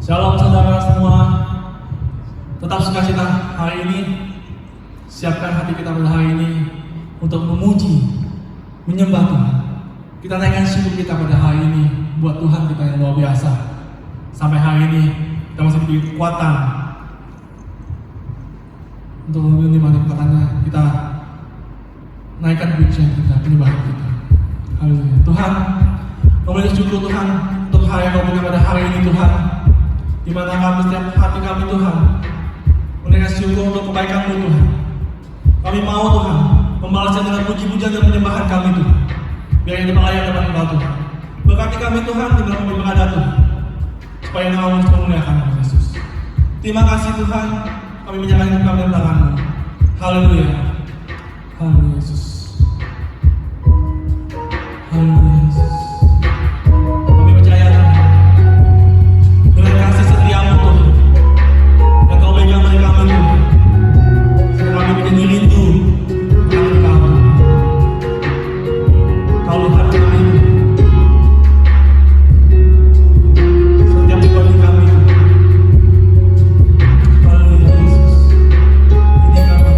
Shalom saudara semua. Tetap sukacita hari ini. Siapkan hati kita pada hari ini untuk memuji, menyembah Tuhan. Kita naikkan syukur kita pada hari ini buat Tuhan kita yang luar biasa. Sampai hari ini kita masih diberi kekuatan untuk menikmati kekuatannya. Kita naikkan pujian kita, penyembahan kita. Haleluya. Tuhan, kami bersyukur Tuhan untuk hari yang kau berikan pada hari ini Tuhan. Di mana kami setiap hati kami Tuhan menaikkan syukur untuk kebaikan-Mu Tuhan. Kami mau Tuhan membalasnya dengan puji-pujian dan penyembahan kami Tuhan. Biar yang diperlayan depan Engkau Tuhan. Berkati kami Tuhan di dalam kami berada Tuhan. Supaya Engkau memuliakan Tuhan Yesus. Terima kasih Tuhan. Kami menyerahkan kami dalam tangan-Mu. Haleluya. Haleluya Yesus. Haleluya Yesus. Kami percaya Tuhan. Dengan kasih setiamu Tuhan. Dan Kau pegang dari kami Tuhan. Sehingga kami menjadi rindu akan Engkau. Kau lihat kami setiap pribadi kami Tuhan. Haleluya Yesus. Ini kami.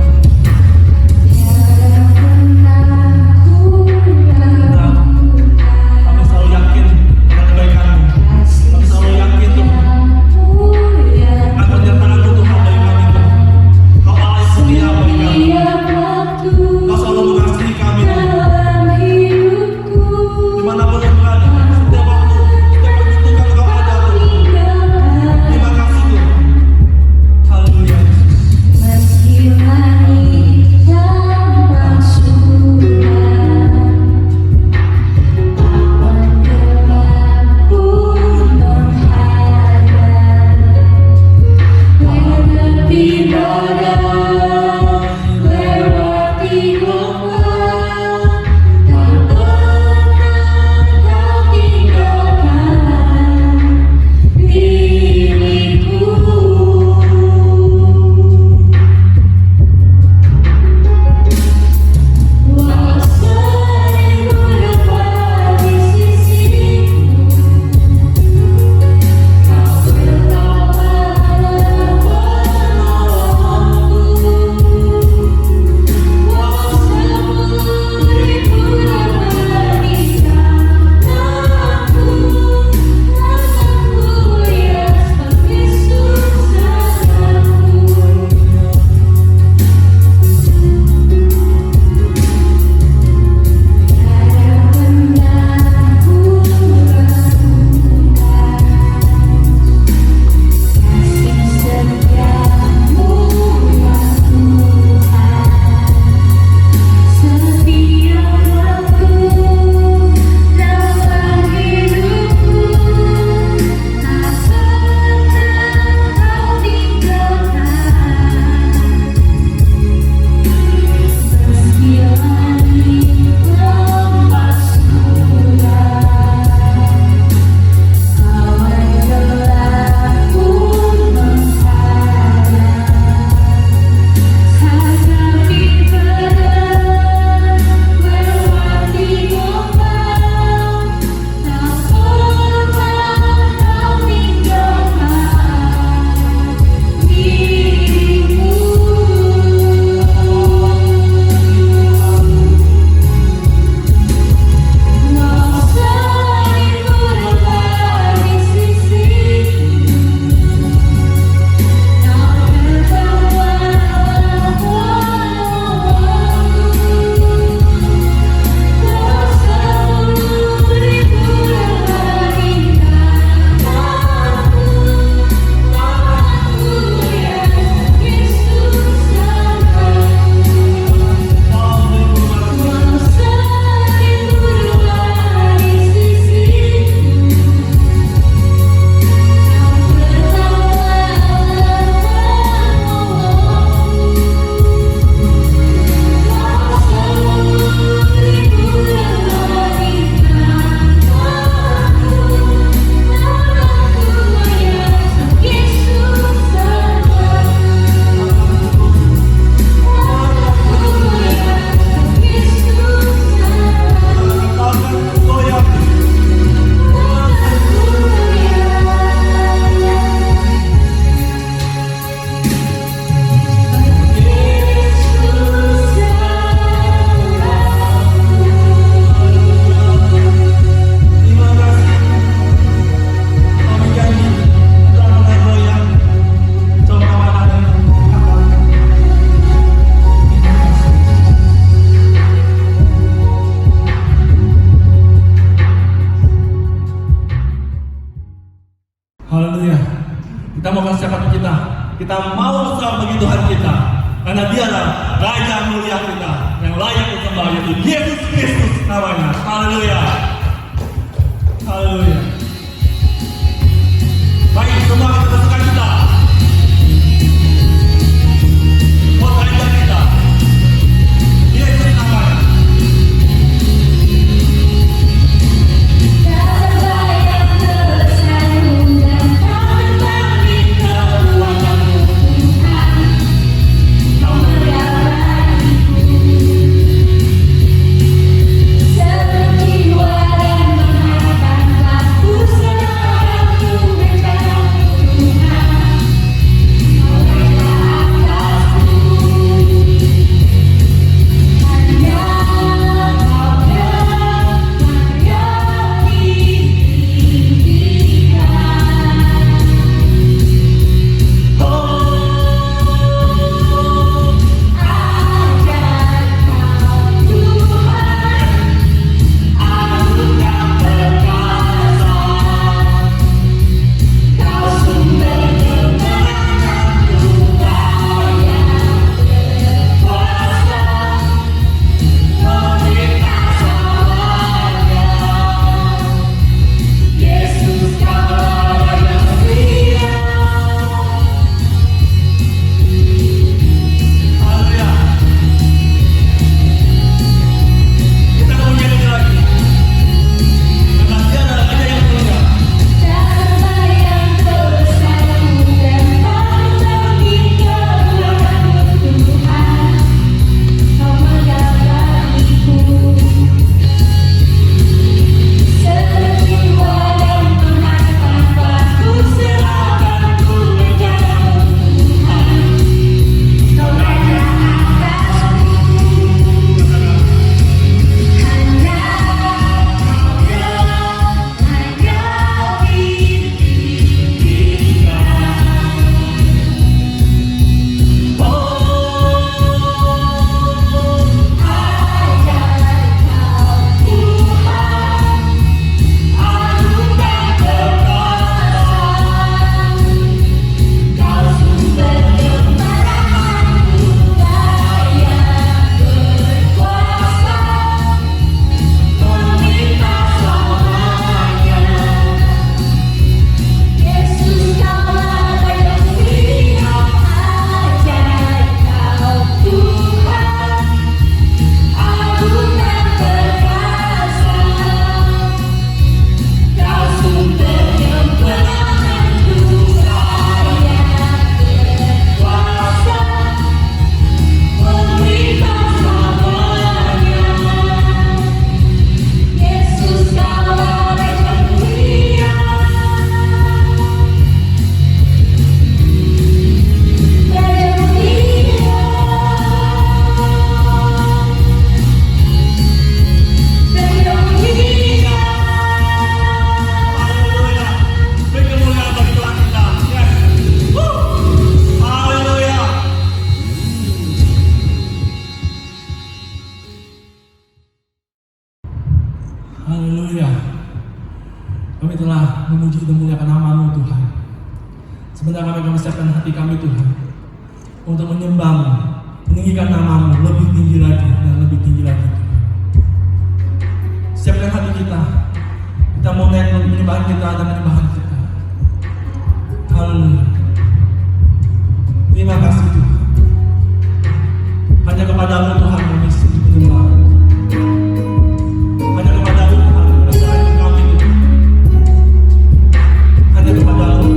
Raja mulia kita yang layak disembah, yaitu Yesus Kristus namanya. Haleluya. Haleluya. Baik, semua kita bersuka cita buat Raja kita, Yesus namanya. Haleluya. Kami telah memuji dan memuliakan nama-Mu Tuhan. Sebentar kami siapkan hati kami Tuhan untuk menyembah-Mu, meninggikan nama-Mu lebih tinggi lagi dan lebih tinggi lagi Tuhan. Siapkan hati kita. Kita mau naik penyembahan kita dan penyembahan kita. Haleluya. Terima kasih Tuhan. Hanya kepada-Mu Tuhan kami menyembah. Hanya kepada-Mu Tuhan berserah kami Tuhan. Hanya kepada-Mu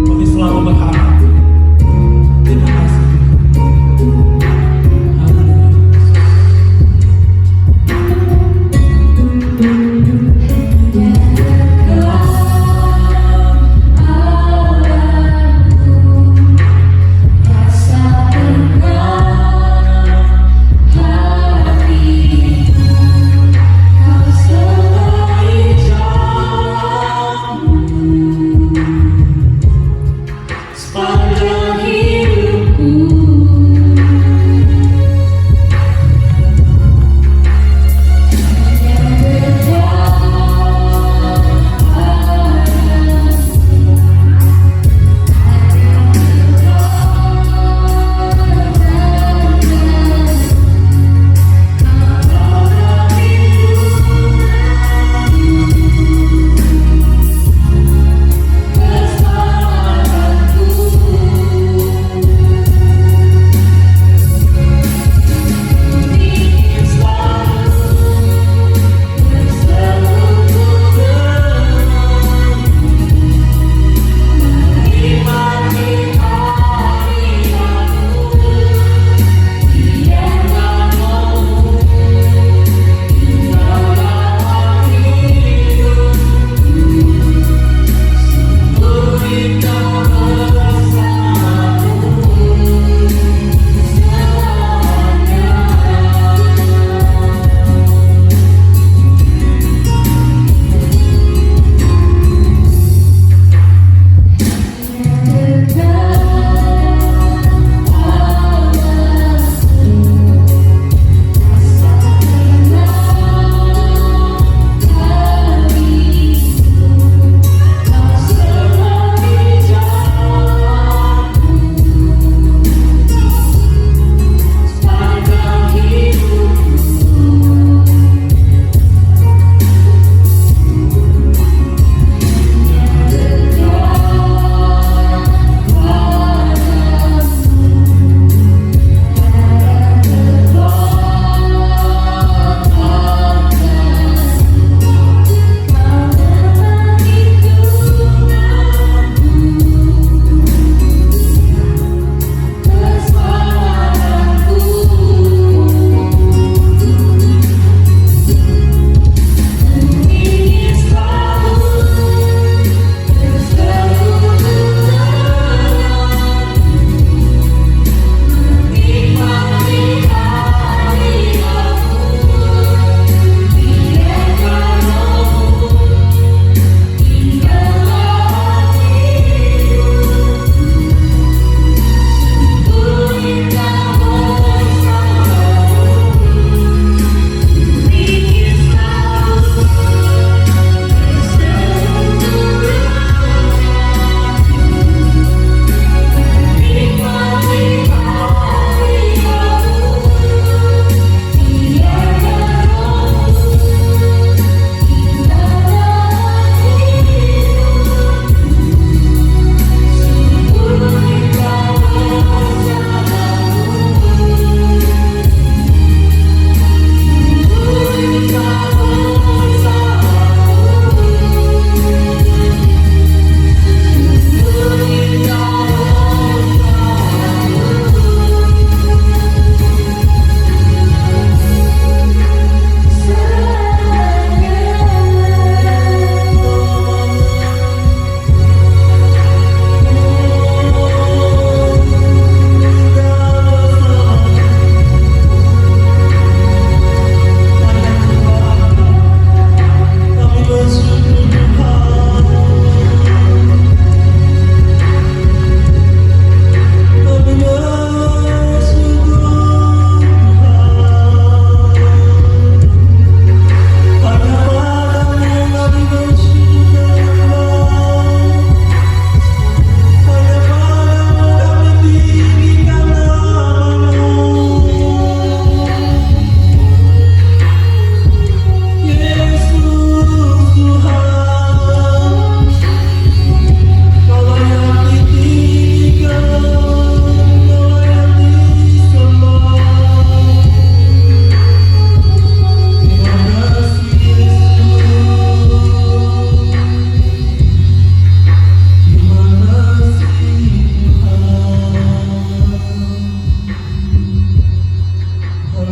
kami selalu berharap. Terima kasih Tuhan. Haleluya. Rasa tenang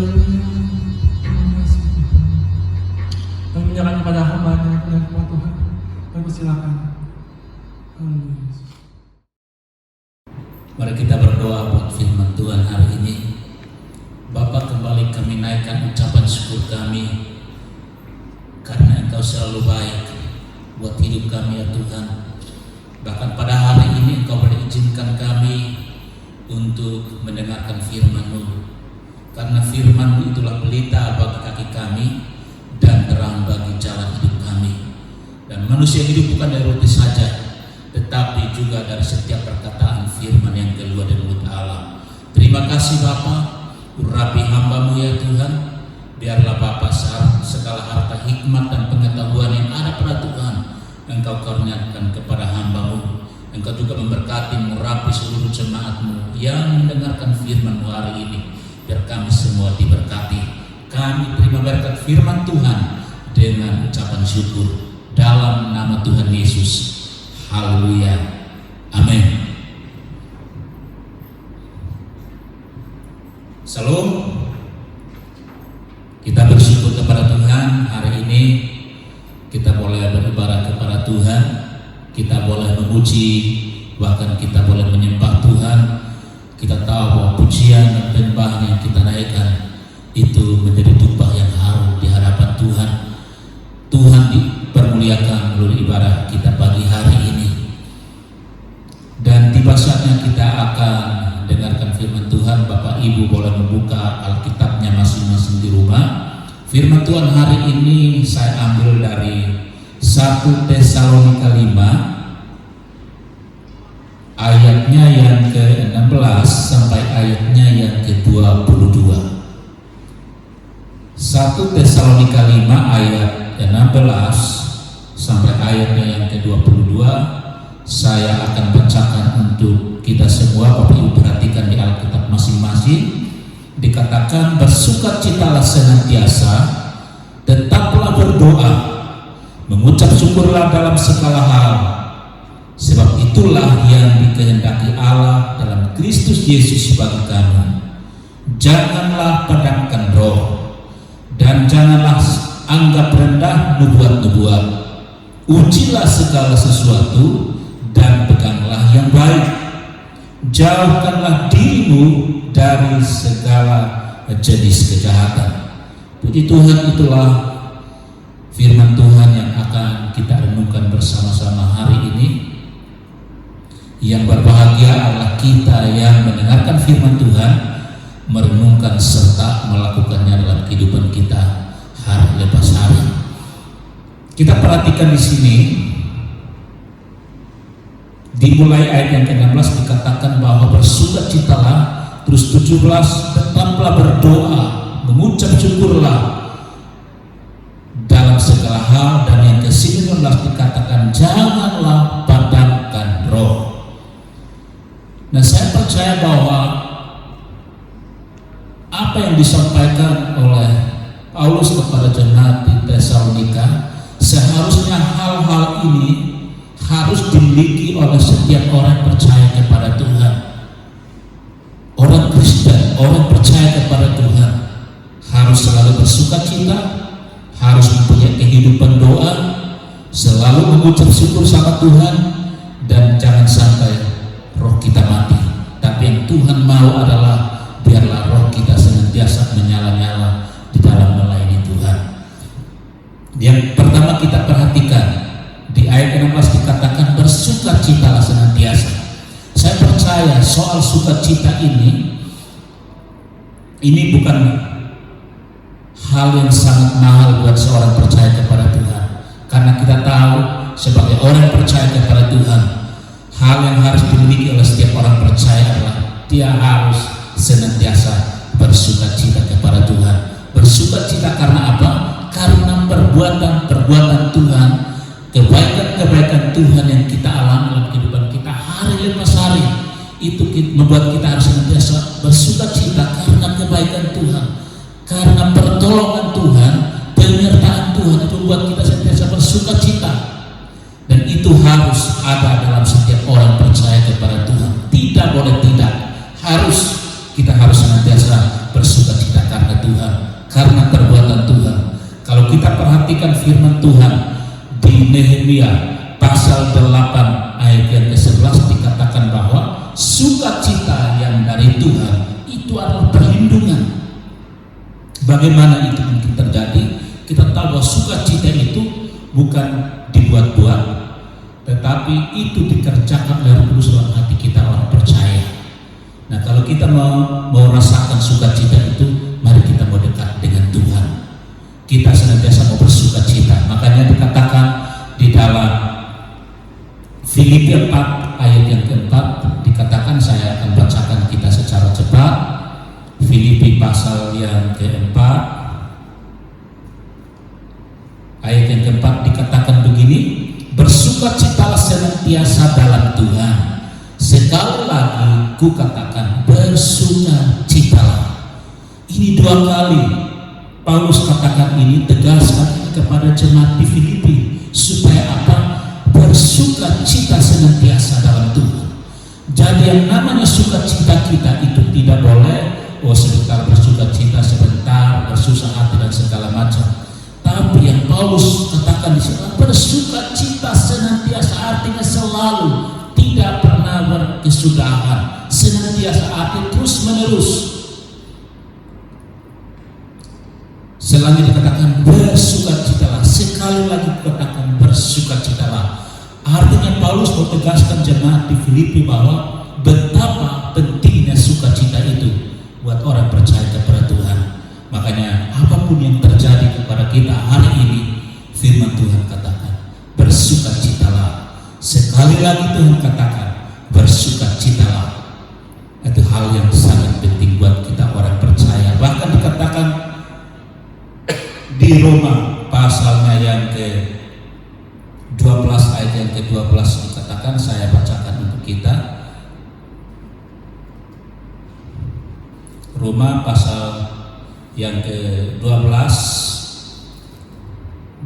Haleluya. Terima kasih Tuhan. Kami menyerahkan kepada hamba-Nya, kepada Tuhan. Kami persilakan. Haleluya. Mari kita berdoa buat firman Tuhan hari ini. Bapa, kembali kami naikkan ucapan syukur kami karena Engkau selalu baik buat hidup kami ya Tuhan. Bahkan pada hari ini Engkau berizinkan kami untuk mendengarkan firman-Mu, karena firman-Mu itulah pelita bagi kaki kami dan terang bagi jalan hidup kami. Dan manusia hidup bukan dari roti saja, tetapi juga dari setiap perkataan firman yang keluar dari mulut Allah. Terima kasih Bapa, urapi hamba-Mu ya Tuhan. Biarlah Bapa segala harta hikmat dan pengetahuan yang ada pada Tuhan Engkau karuniakan kepada hamba-Mu. Engkau juga memberkati, merapi seluruh jemaat-Mu yang mendengarkan firman-Mu hari ini. Biar kami semua diberkati. Kami terima berkat firman Tuhan dengan ucapan syukur dalam nama Tuhan Yesus. Haleluya. Amin. Salam. Kita bersyukur kepada Tuhan hari ini. Kita boleh beribadah kepada Tuhan. Kita boleh memuji, bahkan kita boleh menyembah Tuhan. Kita tahu bahwa pujian dan penyembahan yang kita naikkan itu menjadi tumpah yang harum di hadapan Tuhan. Tuhan dipermuliakan melalui ibadah kita pagi hari ini. Dan tiba saatnya kita akan dengarkan firman Tuhan. Bapak Ibu boleh membuka Alkitabnya masing-masing di rumah. Firman Tuhan hari ini saya ambil dari 1 Tesalonika 5 ayatnya yang ke-16 sampai ayatnya yang ke-22. 1 Tesalonika 5 ayat 16 sampai ayatnya yang ke-22 saya akan bacakan untuk kita semua. Bapak Ibu perhatikan di Alkitab masing-masing. Dikatakan, bersukacitalah senantiasa, tetaplah berdoa, mengucap syukurlah dalam segala hal, sebab itulah yang dikehendaki Allah dalam Kristus Yesus bagi kamu. Janganlah padamkan roh, dan janganlah anggap rendah nubuat-nubuat. Ujilah segala sesuatu dan peganglah yang baik. Jauhkanlah dirimu dari segala jenis kejahatan. Puji Tuhan, itulah firman Tuhan yang akan kita renungkan bersama-sama hari ini. Yang berbahagia adalah kita yang mendengarkan firman Tuhan, merenungkan serta melakukannya dalam kehidupan kita hari lepas hari. Kita perhatikan di sini, dimulai ayat yang ke-16 dikatakan bahwa bersukacitalah. Terus 17, tetaplah berdoa, mengucap syukurlah dalam segala hal. Dan yang ke-19 dikatakan janganlah padamkan roh. Nah, saya percaya bahwa apa yang disampaikan oleh Paulus kepada jemaat di Tesalonika, seharusnya hal-hal ini harus dimiliki oleh setiap orang percaya kepada Tuhan. Orang Kristen, orang percaya kepada Tuhan harus selalu bersukacita, harus mempunyai kehidupan doa, selalu mengucap syukur sama Tuhan, dan jangan sampai roh kita mati. Tapi yang Tuhan mau adalah biarlah roh kita senantiasa menyala-nyala di dalam melayani Tuhan. Yang pertama kita perhatikan di ayat 16 dikatakan bersukacitalah senantiasa. Saya percaya soal sukacita ini bukan hal yang sangat mahal buat seorang percaya kepada Tuhan. Karena kita tahu sebagai orang percaya kepada Tuhan, hal yang harus dimiliki oleh setiap orang percaya adalah dia harus senantiasa bersukacita kepada Tuhan. Bersukacita karena apa? Karena perbuatan Tuhan, kebaikan-kebaikan Tuhan yang kita alami dalam kehidupan kita hari lepas hari, itu membuat kita harus senantiasa bersukacita karena kebaikan Tuhan, karena pertolongan Tuhan, penyertaan Tuhan itu membuat kita senantiasa bersukacita. Dan itu harus ada dalam setiap orang percaya kepada Tuhan. Tidak boleh tidak, kita harus senantiasa bersukacita karena Tuhan. karena perbuatan Tuhan. Kalau kita perhatikan firman Tuhan di Nehemia pasal 8 ayat yang ke-11 dikatakan bahwa sukacita yang dari Tuhan itu adalah perlindungan. Bagaimana itu mungkin terjadi? Kita tahu bahwa sukacita itu bukan dibuat-buat, tetapi itu dikerjakan oleh Roh Kudus dalam hati kita orang percaya. Nah, kalau kita mau merasakan sukacita itu, mari kita mau dekat dengan Tuhan. Kita senantiasa mau bersukacita. Makanya dikatakan di dalam Filipi 4 ayat yang keempat dikatakan, saya akan bacakan kita secara cepat. Filipi pasal yang keempat ayat yang keempat dikatakan begini, bersukacitalah senantiasa dalam Tuhan. Sekali lagi ku katakan, bersukacitalah. Ini 2 kali Paulus katakan ini, tegaskan kepada jemaat di Filipi supaya apa? Bersukacita senantiasa dalam Tuhan. Jadi yang namanya sukacita kita itu tidak boleh sebentar bersukacita, sebentar bersusah hati dan segala macam. Tapi yang Paulus katakan di sini, bersukacita senantiasa artinya selalu, tidak pernah berkesudahan, senantiasa artinya terus menerus. Selanjutnya dikatakan bersukacitalah, sekali lagi dikatakan bersukacitalah. Artinya Paulus menegaskan jemaat di Filipi bahwa betapa pentingnya sukacita itu buat orang percaya kepada Tuhan. Makanya apapun yang terjadi kepada kita hari ini, firman Tuhan katakan bersukacitalah. Sekali lagi Tuhan katakan bersukacitalah. Itu hal yang sangat penting buat kita orang percaya. Bahkan dikatakan di Roma pasalnya yang ke-12 ayat yang ke-12 dikatakan, saya bacakan untuk kita. Roma pasal yang ke-12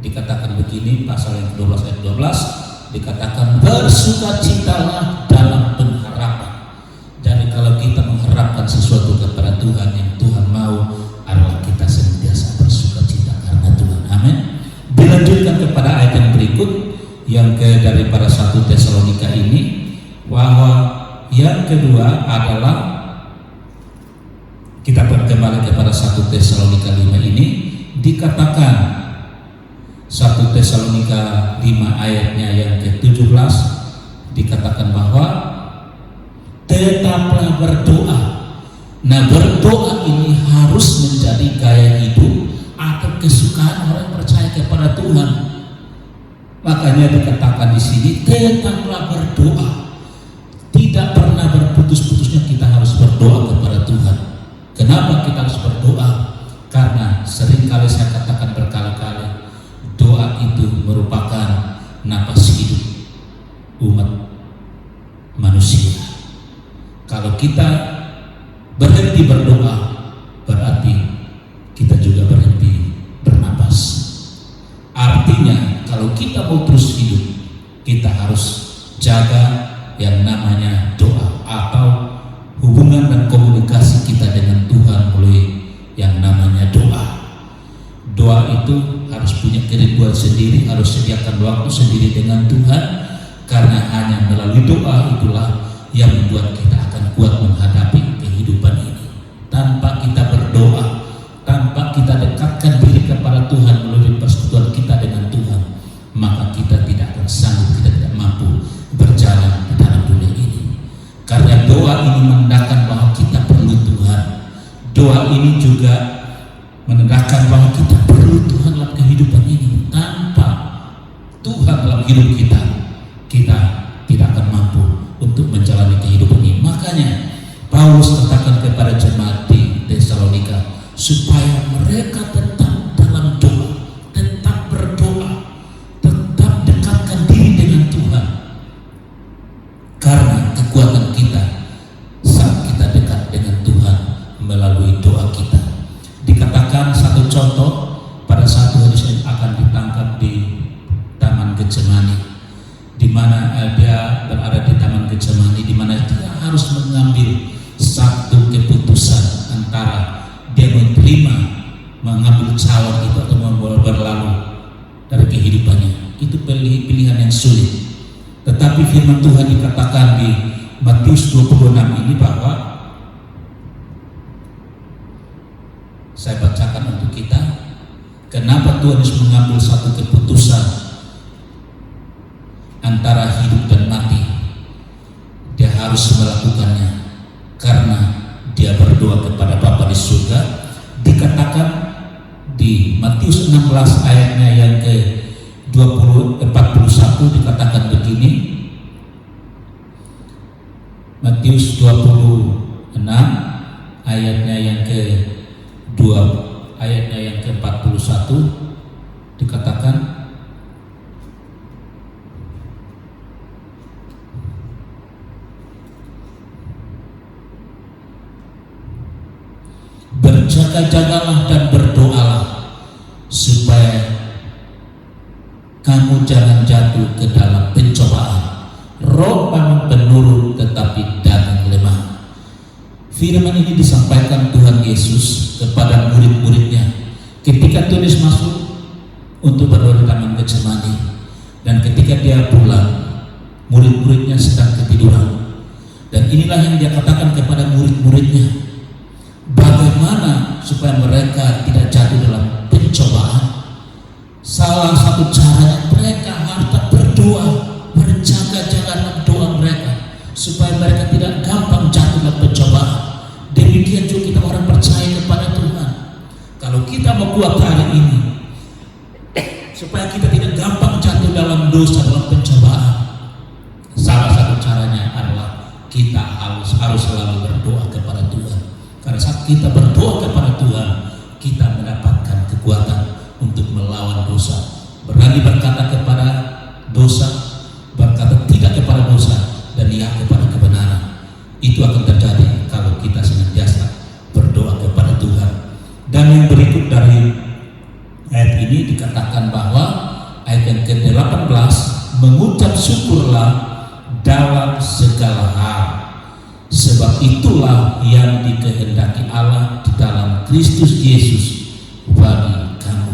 dikatakan begini, pasal yang ke-12 ayat 12 dikatakan bersukacitalah dalam pengharapan. Jadi kalau kita mengharapkan sesuatu kepada Tuhan, yang Tuhan mau adalah kita senantiasa bersukacita karena Tuhan. Amin. Dilanjutkan kepada ayat yang berikut yang daripada 1 Tesalonika ini, bahwa yang kedua adalah kita kembali kepada 1 Tesalonika 5 ini, dikatakan 1 Tesalonika 5 ayatnya yang ke-17 dikatakan bahwa tetaplah berdoa. Nah, berdoa ini harus menjadi gaya hidup atau kesukaan orang percaya kepada Tuhan. Makanya dikatakan di sini tetaplah berdoa. Tidak pernah berputus-putusnya kita harus berdoa kepada Tuhan. Kenapa kita harus berdoa? Karena seringkali saya katakan berkali-kali, doa itu merupakan napas hidup umat manusia. Kalau kita berhenti berdoa, berarti kita juga berhenti bernapas. Artinya kalau kita mau terus hidup, kita harus jaga yang namanya doa atau hubungan dan komunikasi kita dengan Tuhan melalui yang namanya doa. Doa itu harus punya kerinduan sendiri, harus sediakan waktu sendiri dengan Tuhan, karena hanya melalui doa itulah yang membuat kita akan kuat menghadapi kehidupan ini. Tanpa kita berdoa, tanpa kita dekatkan diri kepada Tuhan melalui persekutuan kita dengan Tuhan, maka kita tidak akan sanggup, kita tidak mampu berjalan di dalam dunia ini. Karena doa ini menandakan bahwa kita perlu Tuhan. Doa ini juga menandakan bahwa kita perlu Tuhan dalam kehidupan ini. Tanpa Tuhan dalam hidup kita, kita tidak akan mampu untuk menjalani kehidupan ini. Makanya Paulus katakan kepada jemaat di Tesalonika supaya mereka tetap dalam doa, tetap berdoa, tetap dekatkan diri dengan Tuhan. Karena kekuatan kita saat kita dekat dengan Tuhan melalui doa kita. Dikatakan satu contoh, pada satu hari saya akan ditangkap di Taman Getsemani, di mana dia berada di Taman Getsemani, di mana dia harus mengambil satu keputusan antara dia menerima mengambil cawan itu atau membawa berlalu dari kehidupannya. Itu pilihan yang sulit. Tetapi firman Tuhan dikatakan di Matius 26 ini bahwa, saya bacakan untuk kita, kenapa Tuhan harus mengambil satu keputusan antara hidup dan mati. Dia harus melakukannya karena dia berdoa kepada Bapa di surga. Dikatakan di Matius 16 ayatnya yang ke 41 dikatakan begini. Matius 26 ayatnya yang ke 41 dikatakan, berjaga-jagalah dan berdoalah supaya kamu jangan jatuh ke dalam pencobaan. Roh memang penurut tetapi daging lemah. Firman ini disampaikan Tuhan Yesus kepada murid-muridnya ketika Tuhan Yesus masuk untuk berdoa di taman Getsemani, dan ketika dia pulang murid-muridnya sedang ketiduran. Dan inilah yang dia katakan kepada murid-muridnya, bagaimana supaya mereka tidak jatuh dalam pencobaan. Salah satu caranya mereka harus berdoa, berjaga-jaga doa mereka supaya mereka tidak gampang jatuh dalam pencobaan. Demikian juga kita orang percaya kepada Tuhan. Kalau kita mau kuat hari ini, supaya kita tidak gampang jatuh dalam dosa, dalam pencobaan, salah satu caranya adalah kita harus selalu berdoa kepada Tuhan. Karena saat kita berdoa kepada Tuhan, kita mendapatkan kekuatan untuk melawan dosa, berani berkata kepada dosa, berkata tidak kepada dosa, dan ya kepada kebenaran. Itu akan terjadi kalau kita senantiasa berdoa kepada Tuhan. Dan yang berikut dari ayat ini dikatakan bahwa ayat yang ke-18, mengucap syukurlah dalam segala hal, sebab itulah yang dikehendaki Allah di dalam Kristus Yesus bagi kamu.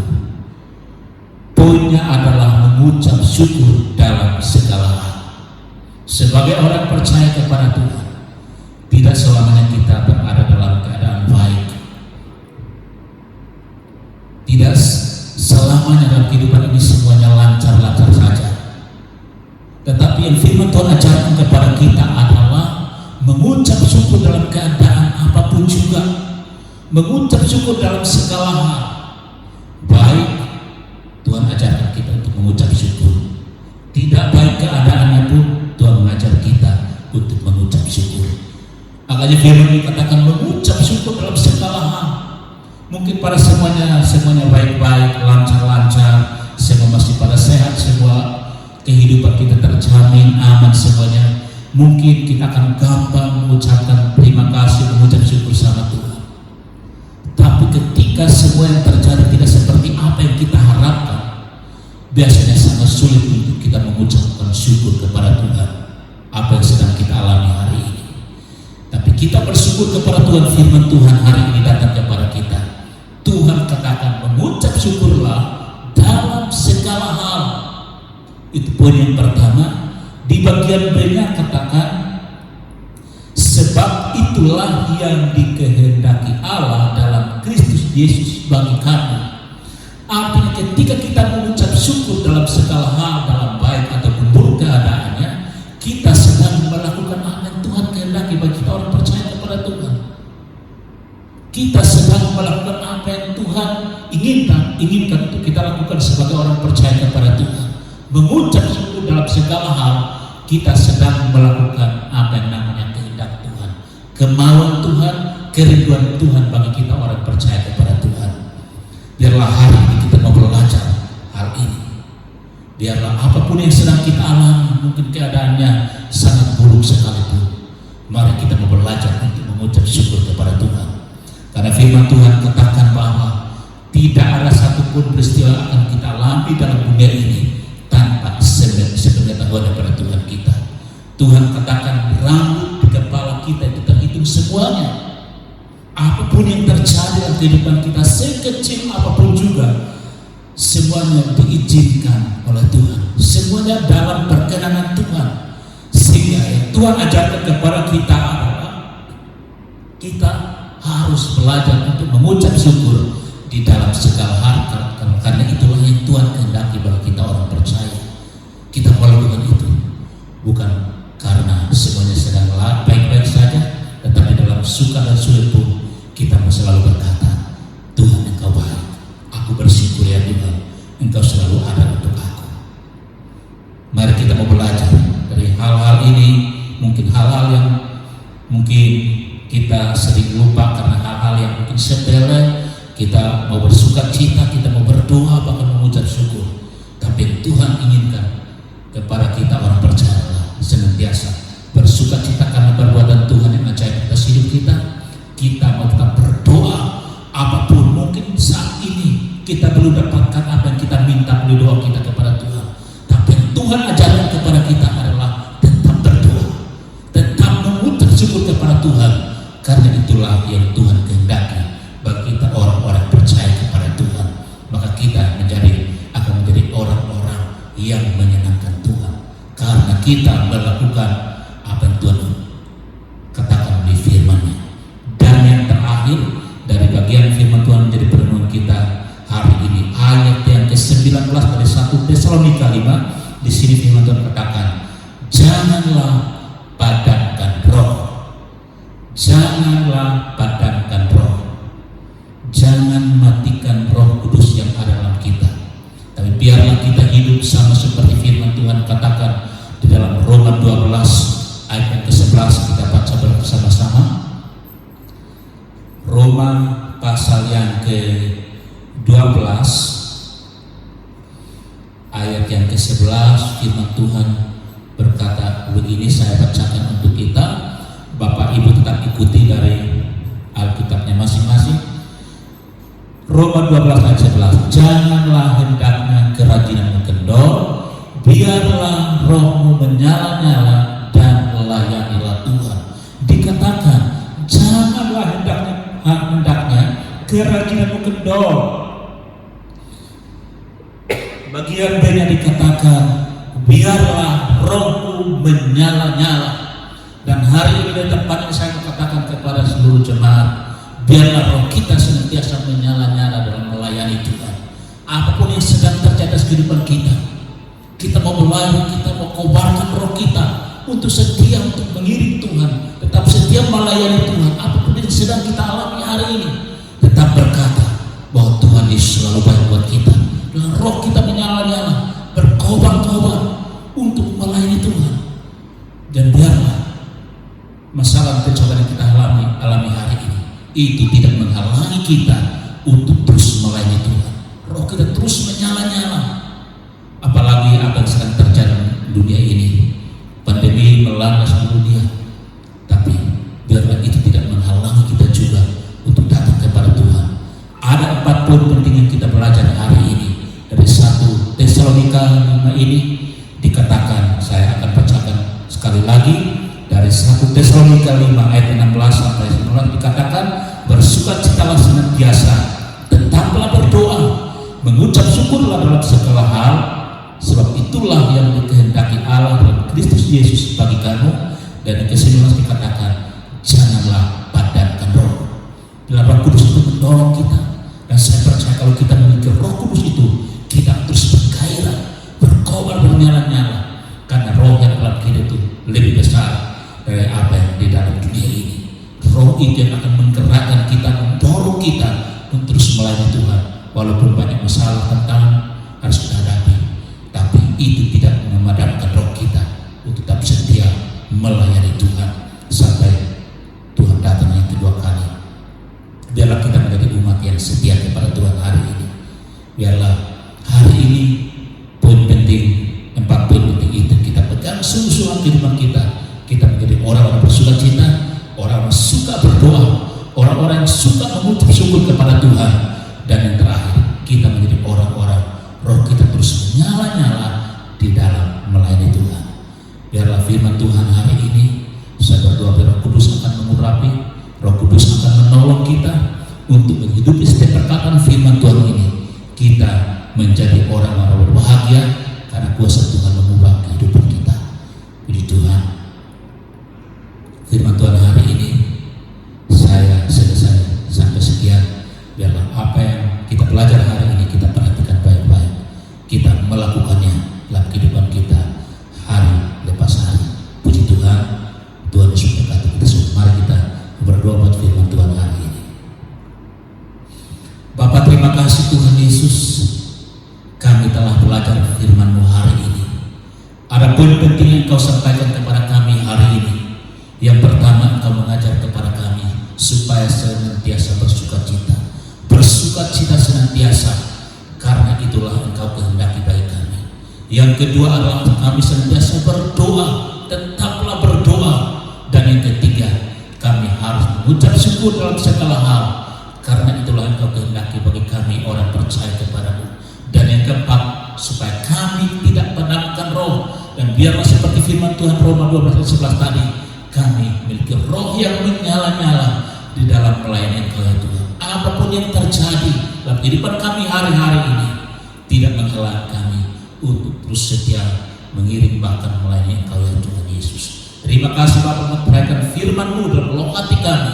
Poinnya adalah mengucap syukur dalam segala hal. Sebagai orang percaya kepada Tuhan, tidak selamanya kita berada dalam keadaan baik. Tidak selamanya dalam kehidupan ini semuanya lancar-lancar saja. Tetapi yang firman Tuhan ajarkan kepada kita adalah mengucap syukur dalam keadaan apapun juga, mengucap syukur dalam segala hal. Baik, Tuhan ajarkan kita untuk mengucap syukur. Tidak baik keadaannya pun Tuhan mengajar kita untuk mengucap syukur. Makanya firman ini katakan mengucap syukur dalam segala hal. Mungkin pada semuanya baik-baik, lancar-lancar, semua masih pada sehat, semua kehidupan kita terjamin, aman semuanya. Mungkin kita akan gampang mengucapkan terima kasih, mengucap syukur sama Tuhan. Tapi ketika semua yang terjadi tidak seperti apa yang kita harapkan, biasanya sangat sulit untuk kita mengucapkan syukur kepada Tuhan apa yang sedang kita alami hari ini. Tapi kita bersyukur kepada Tuhan, firman Tuhan hari ini datang kepada kita. Tuhan katakan mengucap syukurlah dalam segala hal. Itu poin yang pertama. Di bagian B-nya katakan, sebab itulah yang dikehendaki Allah dalam Kristus Yesus bagi kami. Artinya ketika kita mengucap syukur dalam segala hal, dalam baik ataupun buruk keadaannya, kita sedang melakukan apa yang Tuhan kehendaki bagi kita orang percaya kepada Tuhan. Kita sedang melakukan apa yang Tuhan inginkan untuk kita lakukan sebagai orang percaya kepada Tuhan. Mengucap syukur dalam segala hal, kita sedang melakukan apa yang namanya kehendak Tuhan, kemauan Tuhan, kerinduan Tuhan bagi kita orang percaya kepada Tuhan. Biarlah hari ini kita mau belajar hal ini. Biarlah apapun yang sedang kita alami, mungkin keadaannya sangat buruk sekalipun, mari kita mau belajar untuk mengucap syukur kepada Tuhan. Karena firman Tuhan katakan bahwa tidak ada satupun peristiwa yang akan kita alami dalam dunia ini tanpa sepengetahuan daripada Tuhan kita. Tuhan katakan rambut di kepala kita itu terhitung semuanya. Apapun yang terjadi dalam kehidupan kita, sekecil apapun juga, semuanya diizinkan oleh Tuhan, semuanya dalam perkenanan Tuhan. Sehingga yang Tuhan ajarkan kepada kita adalah kita harus belajar untuk mengucap syukur di dalam segala hal, karena itulah yang Tuhan kehendaki bagi kita orang percaya. Kita melakukan itu bukan karena semuanya sedang baik-baik saja, tetapi dalam suka dan sulit pun kita selalu berkata, Tuhan Engkau baik, aku bersyukur ya Tuhan, Engkau selalu ada untuk aku. Mari kita mau belajar dari hal-hal ini, mungkin hal-hal yang mungkin kita sering lupa karena hal-hal yang mungkin sepele. Kita mau bersuka cita, kita mau berdoa, bahkan mengucap syukur. Tapi yang Tuhan inginkan kepada kita orang percaya senantiasa bersuka cita karena perbuatan Tuhan yang ajaib atas hidup kita. Kita mau tetap berdoa, apapun mungkin saat ini kita belum dapatkan apa yang kita minta di doa kita kepada Tuhan. Tapi yang Tuhan ajarkan kepada kita adalah tetap berdoa, tetap mengucap syukur kepada Tuhan, karena itulah yang Tuhan kehendaki bagi kita orang-orang percaya kepada Tuhan. Maka kita akan menjadi orang-orang yang menyenangkan Tuhan, karena kita melakukan apa yang Tuhan katakan di firman-Nya. Dan yang terakhir dari bagian firman Tuhan menjadi perenungan kita hari ini, ayat yang ke-19 dari 1 Tesalonika 5. Di sini firman Tuhan katakan, janganlah padamkan roh. Janganlah padamkan roh. Jangan matikan Roh Kudus yang ada dalam kita. Tapi biarlah kita hidup sama seperti firman Tuhan katakan di dalam Roma 12 ayat yang ke-11. Kita baca bersama-sama. Roma pasal yang ke-12 ayat yang ke-11, firman Tuhan berkata begini, saya bacakan untuk kita. Bapak Ibu tetap ikuti dari Alkitabnya masing-masing. Roma 12 ayat 11, janganlah hendaknya kerajinanmu kendor, biarlah rohmu menyala-nyala dan layanilah Tuhan. Dikatakan janganlah hendaknya kerajinanmu kendor. Bagian B-nya dikatakan biarlah rohmu menyala-nyala. Dan hari ini tempatnya saya katakan kepada seluruh jemaat, biarlah roh kita senantiasa menyala-nyala dalam melayani Tuhan. Apapun yang sedang terjadi dalam kehidupan kita, kita mau melayani, kita mau kobarkan roh kita untuk setia untuk mengiring Tuhan, tetap setia melayani Tuhan. Apapun yang sedang kita alami hari ini, tetap berkata bahwa Tuhan Yesus selalu baik buat kita. Dan roh kita menyala-nyala, berkobar-kobar untuk melayani Tuhan. Dan biarlah masalah pencobaan yang kita alami hari ini itu tidak menghalangi kita untuk terus melayani Tuhan. Roh kita terus menyala-nyala. Apalagi apa yang sedang terjadi di dunia ini, pandemi melanda seluruh dunia. Tapi biarlah itu tidak menghalangi kita juga untuk datang kepada Tuhan. Ada 4 poin penting yang kita belajar hari ini dari 1 Tesalonika 5 ini. Dikatakan, saya akan bacakan sekali lagi dari 1 Tesalonika 5 ayat 16 sampai 19. Dikatakan, bersukacitalah senantiasa, tetaplah berdoa, mengucap syukurlah dalam segala hal, sebab itulah yang dikehendaki Allah dalam Kristus Yesus bagi kamu. Dan yang ke-19 dikatakan, janganlah padamkan roh. Bila Roh Kudus itu mendorong kita, dan saya percaya kalau kita memiliki Roh Kudus itu, kita terus bergairah, berkobar, bernyala-nyala, karena roh yang dalam kita itu lebih besar dari apa yang di dalam dunia ini. Roh itu yang akan menggerakkan kita, mendorong kita untuk terus melayani Tuhan. Walaupun banyak masalah tantangan harus kita hadapi, tapi itu tidak memadamkan roh kita untuk tetap setia melayani Tuhan sampai Tuhan datang yang kedua kali. Biarlah kita menjadi umat yang setia kepada Tuhan hari ini. Biarlah hari ini poin penting, 4 poin penting itu kita pegang sungguh-sungguh kehidupan kita. Kita menjadi orang-orang bersukacita, orang-orang suka berdoa, orang-orang yang suka mengucap syukur kepada Tuhan. Dan yang terakhir, kita menjadi orang-orang roh kita terus menyala-nyala di dalam melayani Tuhan. Biarlah firman Tuhan hari ini, saya berdoa Roh Kudus akan mengurapi, Roh Kudus akan menolong kita untuk menghidupi setiap perkataan firman Tuhan ini, kita menjadi orang-orang berbahagia karena kuasa Tuhan mengubah kehidupan kita. Puji Tuhan. Firman Tuhan hari ini saya selesai sampai sekian. Biarlah apa yang kita belajar hari ini kita perhatikan baik-baik, kita melakukannya dalam kehidupan kita hari lepas hari. Puji Tuhan. Tuhan Yesus berkati kita semua. Mari kita berdoa buat firman Tuhan hari ini. Bapa, terima kasih Tuhan Yesus, kami telah belajar firman-Mu hari ini. Ada poin penting yang Kau sampaikan kepada kami hari ini. Yang pertama, Engkau mengajar kepada kami supaya senantiasa bersukacita. Bersukacita senantiasa, karena itulah Engkau kehendaki bagi kami. Yang kedua adalah kami senantiasa berdoa, tetaplah berdoa. Dan yang ketiga, kami harus mengucap syukur dalam segala hal, karena itulah Engkau kehendaki bagi kami orang percaya kepadamu. Dan yang keempat, supaya kami tidak padamkan roh. Dan biarlah seperti firman Tuhan Roma 12:11 tadi, kami memiliki roh yang menyala-nyala di dalam melayani Engkau ya Tuhan. Apapun yang terjadi dalam kehidupan kami hari-hari ini, tidak menghalangi kami untuk terus setia mengiring bahkan melayani Engkau ya Tuhan Yesus. Terima kasih Bapa, menyampaikan firman-Mu dalam lubuk hati kami,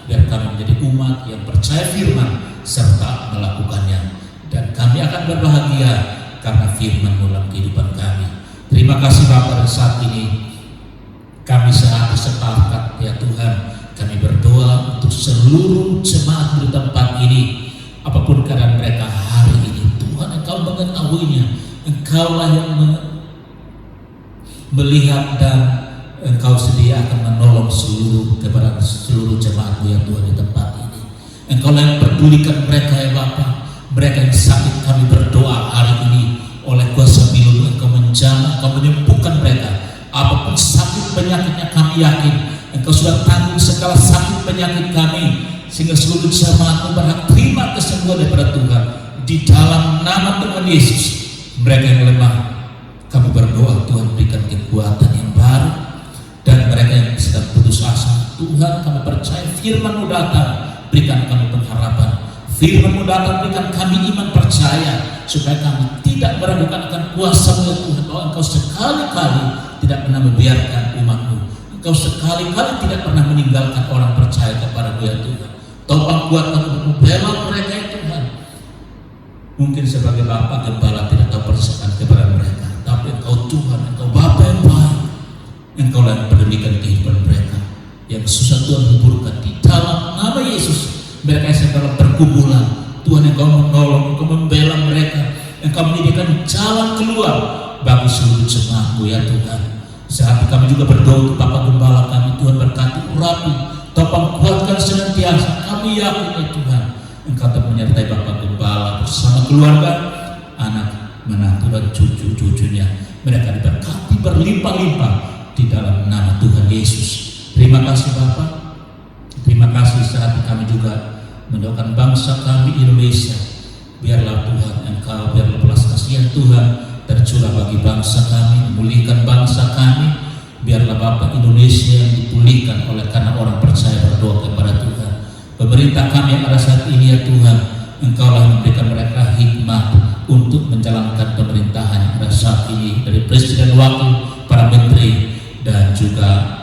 biar kami menjadi umat yang percaya firman serta melakukannya. Dan kami akan berbahagia karena firman-Mu dalam kehidupan kami. Terima kasih Bapa, dan saat ini kami sehati sepakat ya Tuhan, kami berdoa untuk seluruh jemaat di tempat ini. Apapun keadaan mereka hari ini, Tuhan Engkau mengetahuinya. Engkaulah yang melihat, dan Engkau sedia akan menolong kepada seluruh jemaat ya Tuhan di tempat ini. Engkaulah yang pedulikan mereka ya Bapa. Mereka yang sakit, kami berdoa hari ini oleh kuasa pilih Engkau menjamah, Engkau menyembuhkan mereka. Apapun sakit penyakitnya, kami yakin Engkau sudah tanggung segala sakit penyakit kami, sehingga seluruh jemaat berhak terima kesembuhan daripada Tuhan di dalam nama Tuhan Yesus. Mereka yang lemah, kami berdoa Tuhan berikan kekuatan yang baru. Dan mereka yang sedang putus asa, Tuhan kami percaya firman-Mu datang, berikan kami pengharapan. Firman-Mu datang, berikan kami iman percaya, supaya kami tidak meragukan akan kuasa-Mu ya Tuhan, bahwa Engkau sekali-kali tidak pernah membiarkan umat-Mu. Engkau sekali-kali tidak pernah meninggalkan orang percaya kepada-Mu ya Tuhan. Topang kuatkan untuk membela mereka ya Tuhan. Mungkin sebagai Bapa Gembala tidak tahu persiapan kepada mereka, tapi Engkau Tuhan, Engkau Bapa yang baik. Engkau yang pedulikan kehidupan mereka yang susah, Tuhan hiburkan di dalam nama Yesus. Mereka yang sedang pergumulan, Tuhan Engkau menolong, Engkau membela mereka, Engkau menyediakan jalan keluar bagi seluruh jemaat-Mu ya Tuhan. Saat kami juga berdoa untuk Bapak Gembala kami, Tuhan berkati, urapi, topang kuatkan senantiasa. Kami yakin ya Tuhan, Engkau telah menyertai Bapak Gembala bersama keluarga, anak, menantu dan cucu-cucunya. Mereka diberkati berlimpah-limpah di dalam nama Tuhan Yesus. Terima kasih Bapak. Terima kasih saat kami juga mendoakan bangsa kami Indonesia. Biarlah Tuhan Engkau, biarlah belas kasihan Tuhan tercurah bagi bangsa kami, memulihkan bangsa kami. Biarlah Bapak Indonesia yang dipulihkan oleh karena orang percaya berdoa kepada Tuhan. Pemerintah kami yang ada saat ini ya Tuhan, Engkaulah yang memberikan mereka hikmat untuk menjalankan pemerintahan yang ada saat ini, dari Presiden, Wakil, para Menteri, dan juga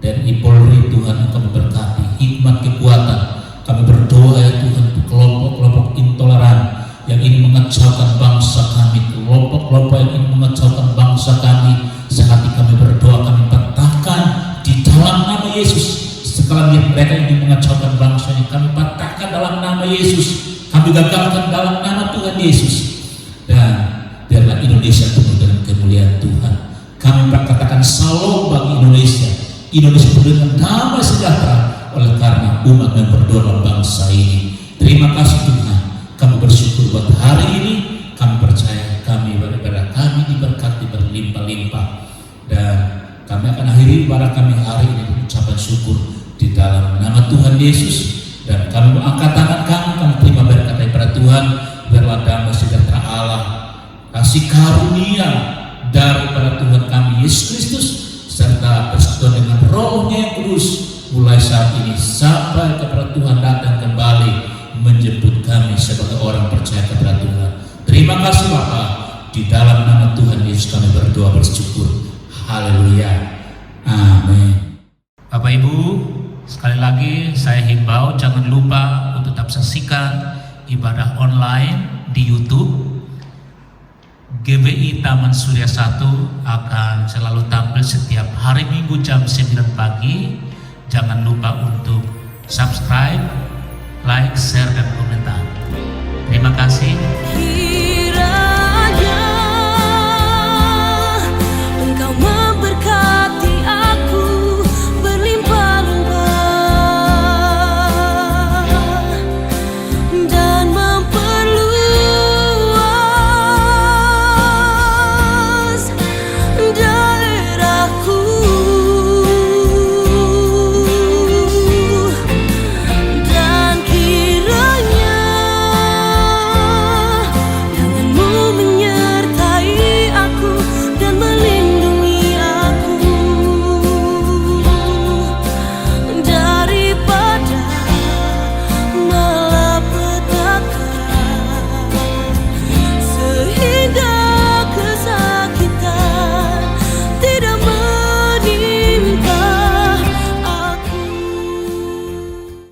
TNI Polri. Tuhan Engkau memberkati hikmat kekuatan. Kami berdoa ya Tuhan untuk kelompok-kelompok intoleran yang ingin mengacaukan bangsa kami, kelompok-kelompok yang ingin mengacaukan bangsa kami. Sehati kami berdoa, kami patahkan di dalam nama Yesus. Segala niat mereka yang ingin mengacaukan bangsa ini, kami patahkan dalam nama Yesus. Kami gagalkan dalam nama Tuhan Yesus. Dan biarlah Indonesia penuh dengan kemuliaan Tuhan. Kami berkatakan salam bagi Indonesia. Indonesia penuh dengan damai sejahtera oleh karena umat yang berdoa dalam bangsa ini. Terima kasih Tuhan. Kami bersyukur buat hari ini. Kami percaya kami daripada kami diberkati berlimpah-limpah. Dan kami akan akhiri ibadah kami hari ini dengan ucapan syukur di dalam nama Tuhan Yesus. Dan kami mengangkat tangan kami terima berkat daripada Tuhan. Biarlah damai sejahtera Allah, kasih karunia daripada Tuhan kami Yesus Kristus, serta persekutuan dengan Roh-Nya yang kudus mulai saat ini sampai kepada Tuhan datang kembali menjemput kami sebagai orang percaya kepada Tuhan. Terima kasih Bapa. Di dalam nama Tuhan Yesus kami berdoa bersyukur. Haleluya. Amin. Bapak Ibu, sekali lagi saya himbau jangan lupa untuk tetap saksikan ibadah online di YouTube. GBI Taman Surya 1 akan selalu tampil setiap hari Minggu jam 9 pagi. Jangan lupa untuk subscribe, like, share, dan komentar. Terima kasih.